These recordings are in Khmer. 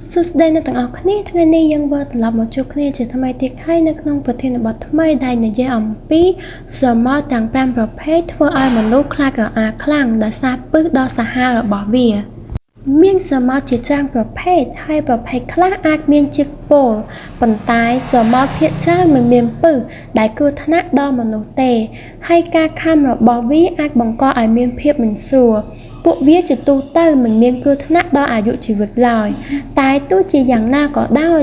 សួស្តីអ្នកទាំងអស់គ្នាថ្ងៃនេះយើងវិលត្រឡប់មកជួបគ្នាជាថ្មីទៀតហើយនៅក្នុងប្រធានបទថ្មីដែលនិយាយអំពីស្រមោលទាំង5ប្រភេទធ្វើឲ្យមនុស្សខ្លាចរអាខ្លាំងដោយសារពិសដ៏សាហាវរបស់វាមានស្រមោលជាច្រើនប្រភេទហើយប្រភេទខ្លះអាចមានជាតិពុលប៉ុន្តែស្រមោលភាគច្រើនមិនមានពិសដែលគ្រោះថ្នាក់ដល់មនុស្សទេហើយការខាំរបស់វាអាចបង្កឲ្យមានភាពមិនស្រួលពួកវាជាទូទៅមិនមានគ្រោះថ្នាក់ដល់អាយុជីវិតឡើយតែទោះជាយ៉ាងណាក៏ដោយ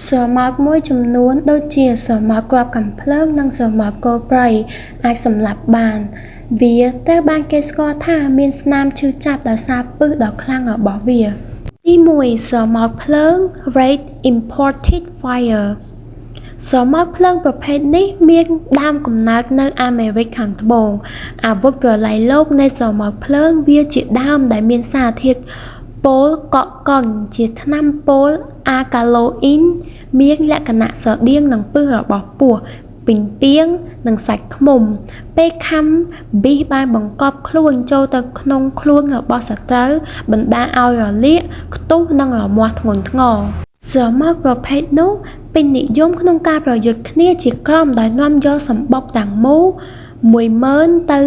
ស្រមោលមួយចំនួនដូចជាស្រមោលគ្រាប់កាំភ្លើងនិងស្រមោលគោព្រៃអាចសម្លាប់បានវាត្រូវបានគេស្គាល់ថាមានស្នាមឈឺចាប់ដោយសារពិសដ៏ខ្លាំងរបស់វាទី1ស្រមោលភ្លើង Red Imported Fire ស្រមោលភ្លើងប្រភេទនេះមានដើមកំណើតនៅអាមេរិកខាងត្បូងអាវុធប្រឡាយលោកនៃស្រមោលភ្លើងវាជាដើមដែលមានសារធាតុពុលកកកុញជាថ្នាំពុលអាកាឡូអ៊ីនមានលក្ខណៈស្រដៀងនឹងពិសរបស់ពស់ពីងពាងនិងសាច់ឃ្មុំពេលខាំប៊ីសបានបង្កប់ខ្លួនចូលទៅក្នុងខ្លួនរបស់សត្រូវបណ្ដាលឲ្យរលាកខ្ទុះនិងរមាស់ធ្ងន់ធ្ងរស្រមោលប្រភេទនោះពេញនិយមក្នុងការប្រយុទ្ធគ្នាជាក្រុមដោយនាំយកសម្បុកទាំងមូល 10,000 ទៅ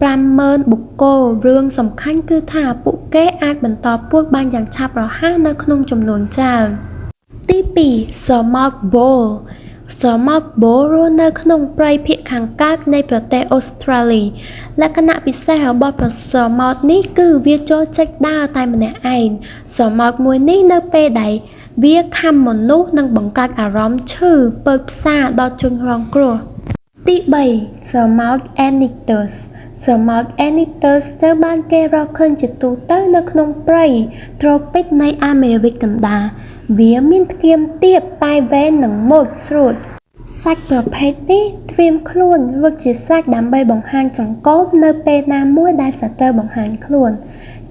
50,000 បុគ្គលរឿងសំខាន់គឺថាពួកគេអាចបន្តពួតបានយ៉ាងឆាប់រហ័សនៅក្នុងចំនួនច្រើនទី2ស្រមោលបូលស្រមោលបូលរស់នៅក្នុងព្រៃភាគខាងកើតនៃប្រទេសអូស្ត្រាលីលក្ខណៈពិសេសរបស់ស្រមោលនេះគឺវាចូលចេញដើរតែម្នាក់ឯងស្រមោលមួយនេះនៅពេលដែលវាខាំមនុស្សនិងបង្កើតអារម្មណ៍ឈឺពើផ្សាដល់ជនរងគ្រោះទី3ស្រមោល Annitus ស្រមោល Annitus ត្រូវបានគេរកឃើញជាទូទៅនៅក្នុងព្រៃត្រូពិចនៃអាមេរិកកណ្ដាលវាមានថ្គាមទាបតែវែងនិងមុតស្រួចសាច់ប្រភេទនេះត្រៀមខ្លួនរត់ជាស្រេចដើម្បីបង្ហាញចង្កូតនៅពេលណាមួយដែលសត្រូវបង្ហាញខ្លួន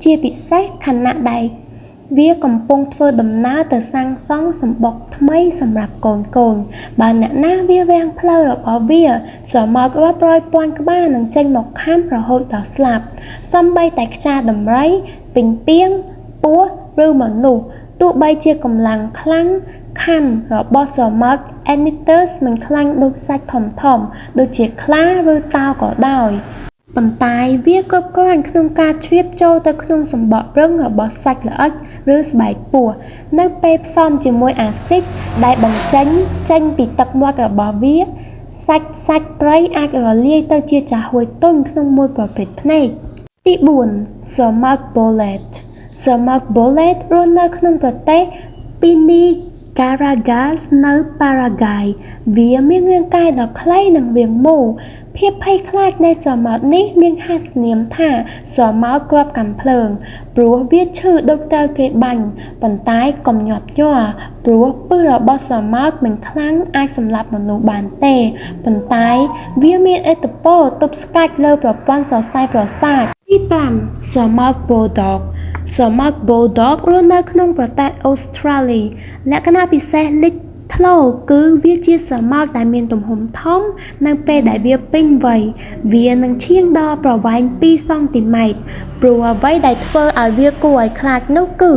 ជាពិសេសខណៈដែលវាកំពុងធ្វើដំណើរទៅសាងសង់សម្បុកថ្មីសម្រាប់កូនបើអ្នកណាវារាំងផ្លូវរបស់វាស្រមោលរាប់រយពាន់ក្បាលនឹងចេញមកខាំរហូតដល់ស្លាប់សូម្បីតែខ្យាដំរីពីងពាងពស់ឬមនុស្សទោះបីជាកម្លាំងខ្លាំងខាំរបស់ស្រមោល Annitus មិនខ្លាំងដូចសាច់ធំដូចជាខ្លាឬតោក៏ដោយប៉ុន្តែវាគ្រប់គ្រាន់ក្នុងការជ្រាបចូលទៅក្នុងសម្បករឹងរបស់សាច់ល្អិតឬស្បែកពស់នៅពេលផ្សំជាមួយអាស៊ីតដែលបញ្ចេញពីទឹកមាត់របស់វាសាច់ព្រៃអាចរលាយទៅជាចាហួយទុំក្នុងមួយប្រភេទភ្នែកទី4ស្រមោល Bolete ស្រមោល Bolete រស់នៅក្នុងប្រទេសពីនីការ៉ាហ្គាសនៅប៉ារ៉ាហ្គាយវាមានរាងកាយដ៏ខ្លីនិងរាងមូលភាពភ័យខ្លាចនៃស្រមោលនេះមានហេតុនាមថាស្រមោលគ្រាប់កាំភ្លើងព្រោះវាឈឺដូចត្រូវគេបាញ់ប៉ុន្តែកុំញាប់ញ័រព្រោះពិសរបស់ស្រមោលមិនខ្លាំងអាចសម្លាប់មនុស្សបានទេប៉ុន្តែវាមានឥទ្ធិពលទប់ស្កាត់លើប្រព័ន្ធសរសៃប្រសាទទី5ស្រមោល Bulldog ស្រមោល Bulldog រស់នៅក្នុងប្រទេសអូស្ត្រាលីលក្ខណៈពិសេសលេចធ្លោគឺវាជាស្រមោលដែលមានទំហំធំនៅពេលដែលវាពេញវ័យវានឹងឈាងដល់ប្រវែង2សង់ទីម៉ែត្រព្រោះអ្វីដែលធ្វើឲ្យវាគួរឲ្យខ្លាចនោះគឺ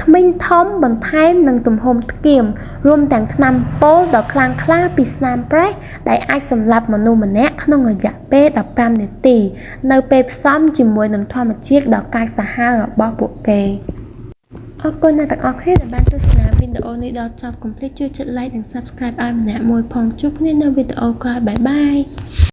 ធ្មេញធំបន្ថែមនឹងទំហំថ្គាមរួមទាំងថ្នាំពុលដ៏ខ្លាំងក្លាពីស្នាមប្រេះដែលអាចសម្លាប់មនុស្សម្នាក់ក្នុងរយៈពេល15នាទីនៅពេលផ្សំជាមួយនឹងធម្មជាតិដ៏កាចសាហាវរបស់ពួកគេអរគុណអ្នកទាំងអស់គ្នាដែលបានទស្សនាវីដេអូនេះដល់ចប់កុំភ្លេចជួយចុច like និង subscribe ឲ្យម្នាក់មួយផងជួបគ្នានៅវីដេអូក្រោយបាយបាយ